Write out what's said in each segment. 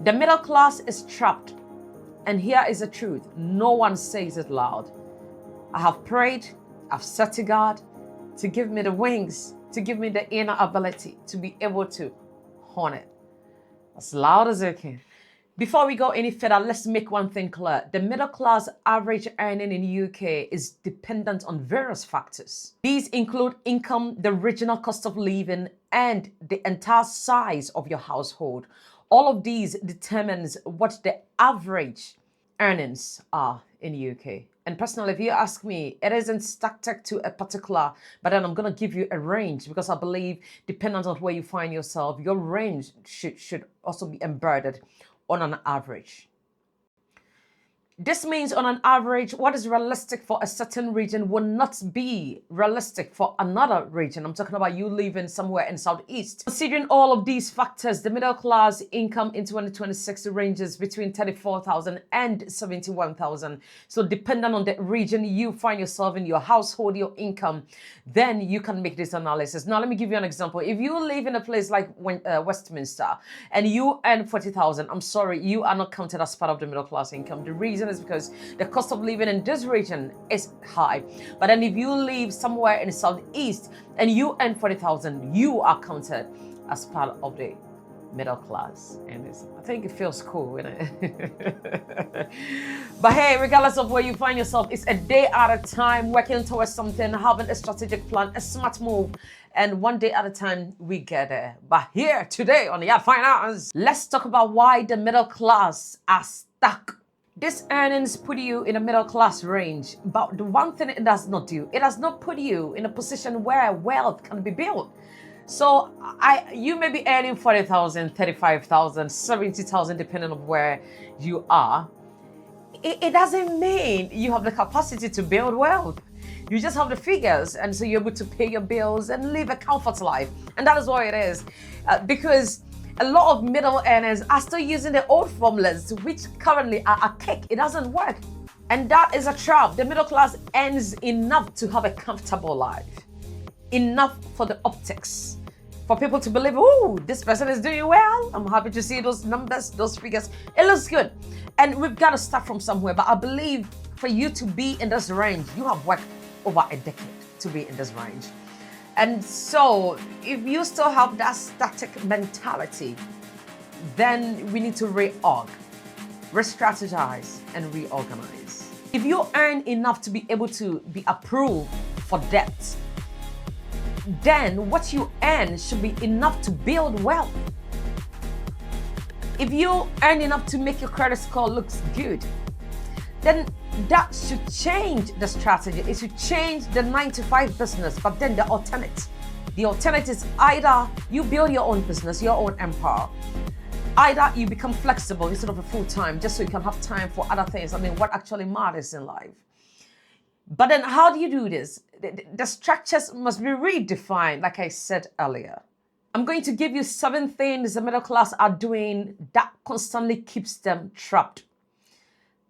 The middle class is trapped. And here is the truth. No one says it loud. I have prayed, I've said to God to give me the wings, to give me the inner ability to be able to hone it as loud as I can. Before we go any further, let's make one thing clear. The middle class average earning in the UK is dependent on various factors. These include income, the regional cost of living, and the entire size of your household. All of these determines what the average earnings are in the UK. And personally, if you ask me, it isn't static to a particular, but then I'm going to give you a range because I believe, depending on where you find yourself, your range should also be embedded on an average. This means on an average, what is realistic for a certain region will not be realistic for another region. I'm talking about you living somewhere in Southeast. Considering all of these factors, the middle class income in 2026 ranges between 34,000 and 71,000. So depending on the region you find yourself in, your household, your income, then you can make this analysis. Now, let me give you an example. If you live in a place like Westminster and you earn 40,000, I'm sorry, you are not counted as part of the middle class income. The reason is because the cost of living in this region is high. But then if you live somewhere in the Southeast and you earn 40,000, you are counted as part of the middle class. And I think it feels cool, isn't it? But hey, regardless of where you find yourself, it's a day at a time, working towards something, having a strategic plan, a smart move, and one day at a time we get there. But here today on YAT Finance, let's talk about why the middle class are stuck. These earnings put you in a middle class range, but the one thing it does not do, it does not put you in a position where wealth can be built. So you may be earning 40,000, 35,000, 70,000, depending on where you are. It doesn't mean you have the capacity to build wealth. You just have the figures, and so you're able to pay your bills and live a comfort life. And that is why it is. Because a lot of middle earners are still using the old formulas, which currently are archaic. It doesn't work. And that is a trap. The middle class earns enough to have a comfortable life. Enough for the optics. For people to believe, oh, this person is doing well. I'm happy to see those numbers, those figures. It looks good. And we've got to start from somewhere. But I believe for you to be in this range, you have worked over a decade to be in this range. And so if you still have that static mentality, then we need to re-strategize and reorganize. If you earn enough to be able to be approved for debt, then what you earn should be enough to build wealth. If you earn enough to make your credit score look good, then that should change the strategy. It should change the 9-to-5 business, but then the alternate. The alternate is either you build your own business, your own empire. Either you become flexible instead of a full-time, just so you can have time for other things. I mean, what actually matters in life. But then how do you do this? The structures must be redefined, like I said earlier. I'm going to give you 7 things the middle class are doing that constantly keeps them trapped.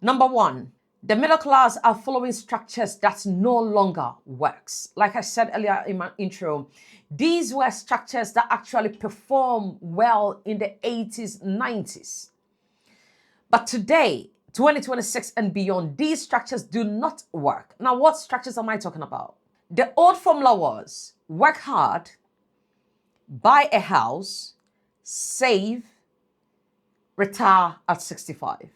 Number 1, the middle class are following structures that no longer works. Like I said earlier in my intro, these were structures that actually performed well in the 80s, 90s. But today, 2026 and beyond, these structures do not work. Now, what structures am I talking about? The old formula was work hard, buy a house, save, retire at 65.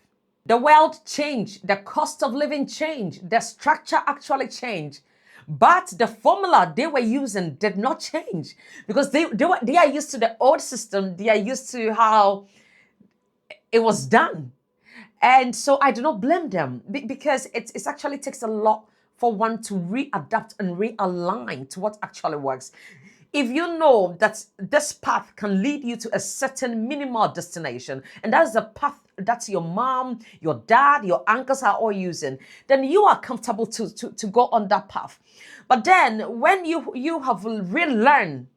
The world changed, the cost of living changed, the structure actually changed. But the formula they were using did not change because they are used to the old system. They are used to how it was done. And so I do not blame them because it actually takes a lot for one to readapt and realign to what actually works. If you know that this path can lead you to a certain minimal destination, and that is the path that your mom, your dad, your uncles are all using, then you are comfortable to go on that path. But then when you have relearned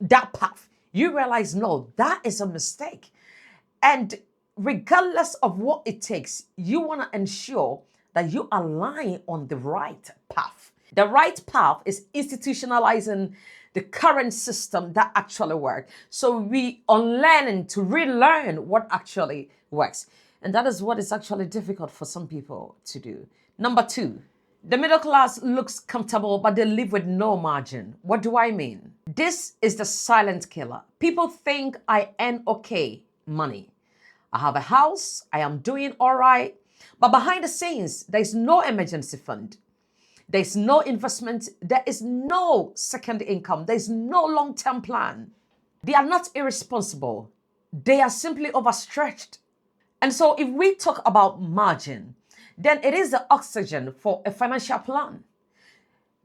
that path, you realize, no, that is a mistake. And regardless of what it takes, you want to ensure that you are lying on the right path. The right path is institutionalizing the current system that actually works. So we unlearning to relearn what actually works. And that is what is actually difficult for some people to do. Number two, the middle class looks comfortable, but they live with no margin. What do I mean? This is the silent killer. People think I earn okay money. I have a house, I am doing all right. But behind the scenes, there's no emergency fund. There's no investment. There is no second income. There's no long-term plan. They are not irresponsible. They are simply overstretched. And so if we talk about margin, then it is the oxygen for a financial plan.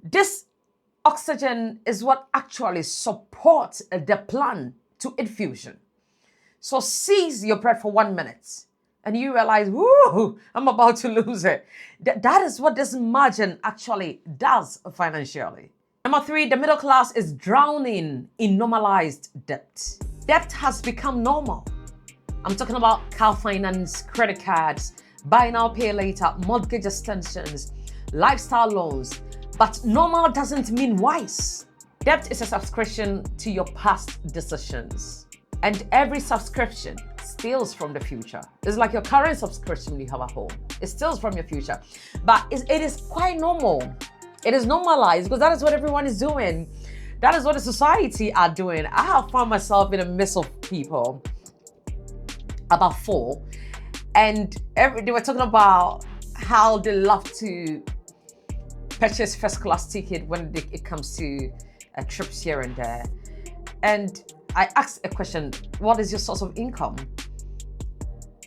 This oxygen is what actually supports the plan to infusion. So seize your breath for 1 minute and you realize, whoo, I'm about to lose it. That is what this margin actually does financially. Number three, the middle class is drowning in normalized debt. Debt has become normal. I'm talking about car finance, credit cards, buy now, pay later, mortgage extensions, lifestyle loans. But normal doesn't mean wise. Debt is a subscription to your past decisions. And every subscription steals from the future. It's like your current subscription you have at home. It steals from your future. But it is quite normal. It is normalized because that is what everyone is doing. That is what the society are doing. I have found myself in the midst of people, about four, and they were talking about how they love to purchase first class ticket when it comes to trips here and there. And I asked a question, what is your source of income?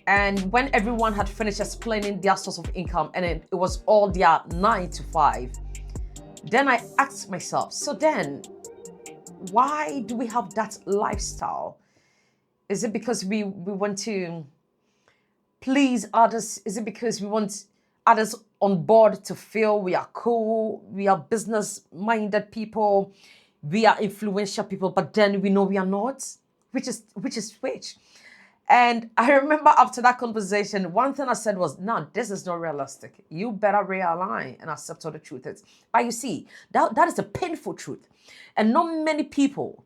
And when everyone had finished explaining their source of income and it was all their 9 to 5, then I asked myself, so then why do we have that lifestyle? Is it because we want to please others? Is it because we want others on board to feel we are cool, we are business-minded people, we are influential people, but then we know we are not? Which is which? And I remember after that conversation, one thing I said was, no, this is not realistic. You better realign and accept what the truth is. But you see, that is a painful truth. And not many people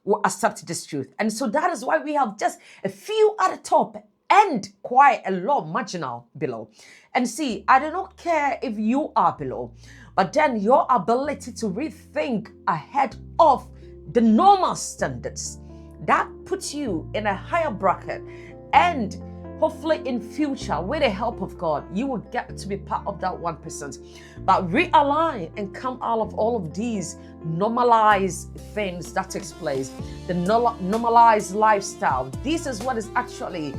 will accept this truth. And so that is why we have just a few at the top and quite a lot marginal below. And see, I do not care if you are below, but then your ability to rethink ahead of the normal standards, that puts you in a higher bracket. And hopefully in future, with the help of God, you will get to be part of that 1%. But realign and come out of all of these normalized things that takes place. The normalized lifestyle. This is what is actually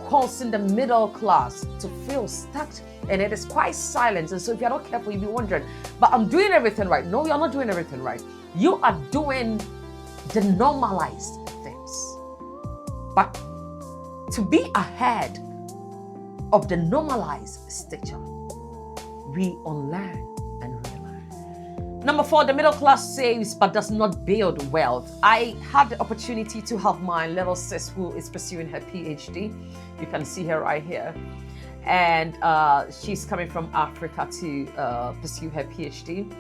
causing the middle class to feel stuck. And it is quite silent. And so if you're not careful, you'll be wondering, but I'm doing everything right. No, you're not doing everything right. You are doing the normalized things. But to be ahead of the normalized stature, we unlearn and relearn. Number four, the middle class saves but does not build wealth. I had the opportunity to have my little sis who is pursuing her PhD. You can see her right here. And she's coming from Africa to pursue her PhD.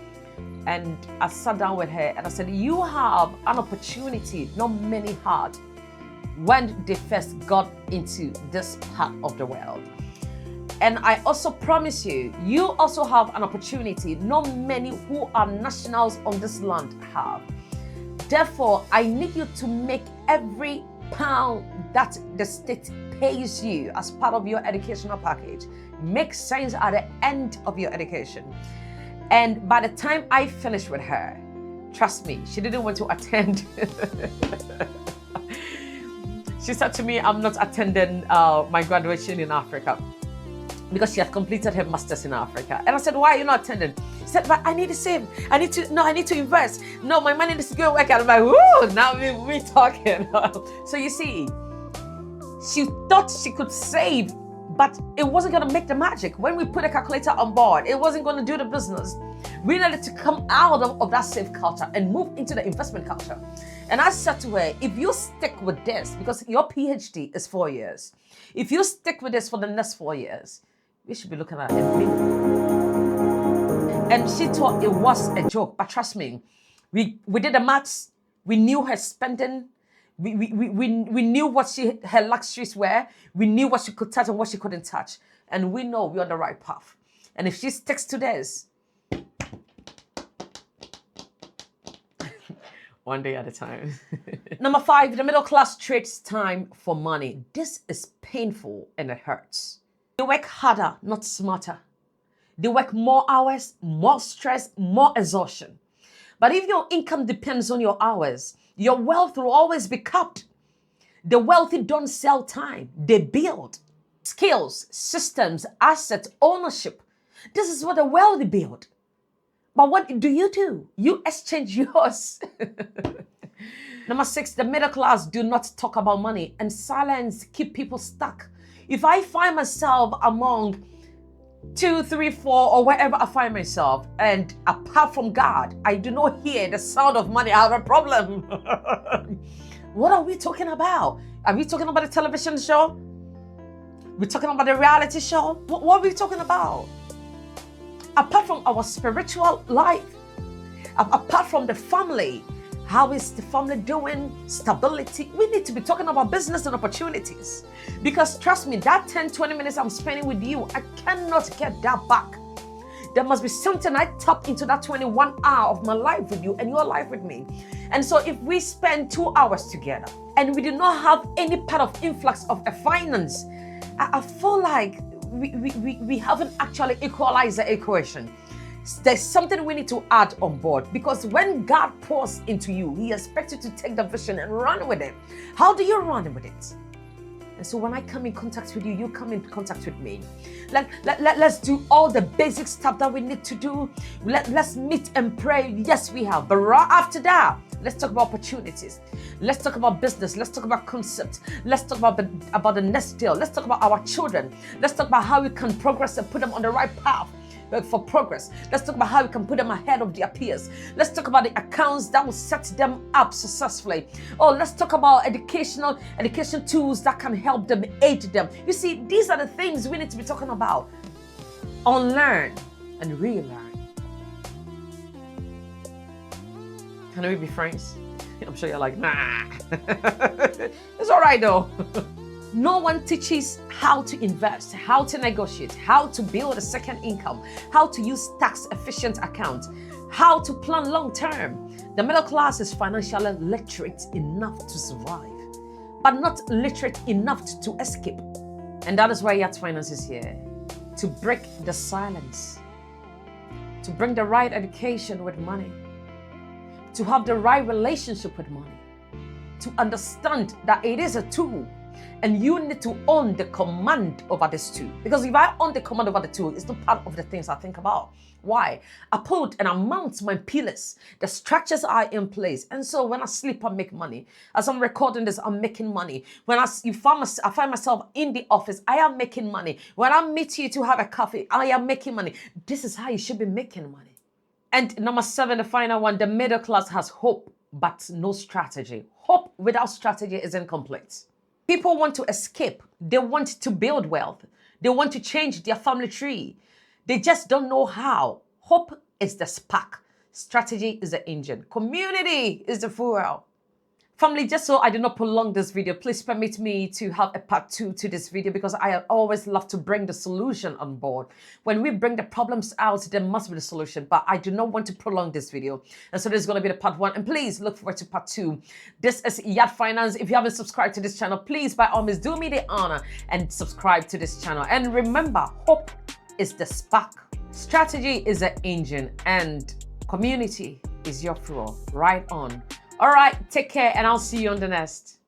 And I sat down with her and I said, you have an opportunity not many had when they first got into this part of the world. And I also promise you, you also have an opportunity not many who are nationals on this land have. Therefore, I need you to make every pound that the state pays you as part of your educational package make sense at the end of your education. And by the time I finished with her, trust me, she didn't want to attend. She said to me, I'm not attending my graduation in Africa because she had completed her master's in Africa. And I said, why are you not attending? She said, but I need to save. I need to invest. No, my money needs to go and work out. I'm like, whoo, now we're talking. So you see, she thought she could save, but it wasn't going to make the magic. When we put a calculator on board, it wasn't going to do the business. We needed to come out of that save culture and move into the investment culture. And I said to her, if you stick with this, because your PhD is 4 years, if you stick with this for the next 4 years, we should be looking at it. And she thought it was a joke, but trust me, We did the maths. We knew her spending. We knew what her luxuries were. We knew what she could touch and what she couldn't touch. And we know we're on the right path. And if she sticks to this, one day at a time. Number 5, the middle class trades time for money. This is painful and it hurts. They work harder, not smarter. They work more hours, more stress, more exhaustion. But if your income depends on your hours, your wealth will always be capped. The wealthy don't sell time, they build skills, systems, assets, ownership. This is what the wealthy build. But what do? You exchange yours. Number 6, the middle class do not talk about money, and silence keep people stuck. If I find myself among 2, 3, 4, or wherever I find myself, and apart from God, I do not hear the sound of money, I have a problem. What are we talking about? Are we talking about a television show? We're talking about a reality show? What are we talking about? Apart from our spiritual life, apart from the family, how is the family doing? Stability. We need to be talking about business and opportunities. Because trust me, that 10, 20 minutes I'm spending with you, I cannot get that back. There must be something I tap into that 21 hours of my life with you and your life with me. And so if we spend 2 hours together and we do not have any part of influx of a finance, I feel like we haven't actually equalized the equation. There's something we need to add on board, because when God pours into you, He expects you to take the vision and run with it. How do you run with it? And so when I come in contact with you, you come in contact with me. Let's do all the basic stuff that we need to do. Let's meet and pray. Yes, we have. But right after that, let's talk about opportunities. Let's talk about business. Let's talk about concepts. Let's talk about the next deal. Let's talk about our children. Let's talk about how we can progress and put them on the right path for progress. Let's talk about how we can put them ahead of their peers. Let's talk about the accounts that will set them up successfully. Oh, let's talk about education tools that can help them, aid them. You see, these are the things we need to be talking about. Unlearn and relearn. Can we be friends? I'm sure you're like, nah. It's all right though. No one teaches how to invest, how to negotiate, how to build a second income, how to use tax-efficient accounts, how to plan long-term. The middle class is financially literate enough to survive, but not literate enough to escape. And that is why YAT Finance is here, to break the silence, to bring the right education with money, to have the right relationship with money, to understand that it is a tool. And you need to own the command over this tool. Because if I own the command over the tool, it's not part of the things I think about. Why? I put and I mount my pillars. The structures are in place. And so when I sleep, I make money. As I'm recording this, I'm making money. When I find myself in the office, I am making money. When I meet you to have a coffee, I am making money. This is how you should be making money. And number 7, the final one, the middle class has hope, but no strategy. Hope without strategy is incomplete. People want to escape. They want to build wealth. They want to change their family tree. They just don't know how. Hope is the spark. Strategy is the engine. Community is the fuel. Family, just so I do not prolong this video, please permit me to have a part 2 to this video, because I always love to bring the solution on board. When we bring the problems out, there must be the solution, but I do not want to prolong this video. And so this is going to be the part 1, and please look forward to part 2. This is YAT Finance. If you haven't subscribed to this channel, please, by all means, do me the honor and subscribe to this channel. And remember, hope is the spark, strategy is the engine, and community is your fuel. Right on. All right, take care, and I'll see you on the next.